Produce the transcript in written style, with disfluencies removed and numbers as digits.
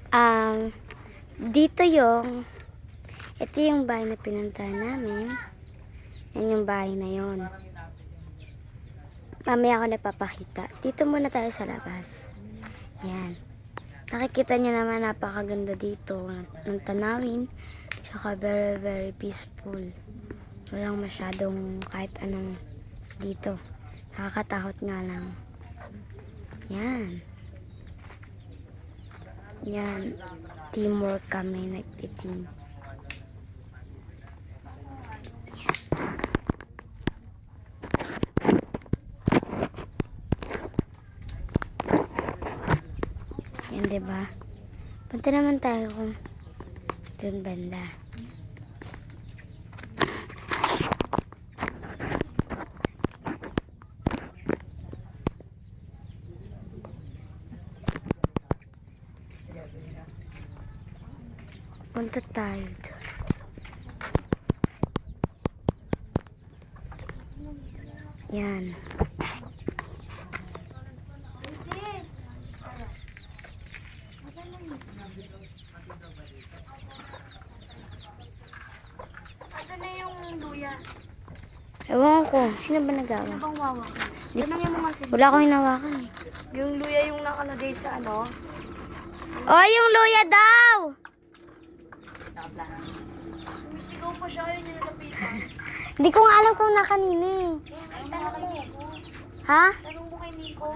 Um, dito ito yung bahay na pinuntahan namin. Yan yung bahay na yon. Mamaya ako napapakita. Dito muna tayo sa labas. Yan. Nakikita niyo naman napakaganda dito ng tanawin. Tsaka very very peaceful. Walang masyadong kahit anong dito. Nakakatakot nga lang. Yan. Yan. Teamwork kami, nagtiteam. Yan, diba? Punta naman tayo kung dun banda. Punta tayo dun. Yan. Asan na yung luya? Ewan ko, sino ba nagawa? Ano bang wawa? Tanongin mo nga sila. Wala akong hinawakan eh. Yung luya yung nakalagay sa ano? Oh, yung luya daw! Sumisigaw pa siya, yun yung nilapitan. Hindi ko nga alam kung nakanina eh. Ay, tanong mo. Ha? Tanong mo kay Nico.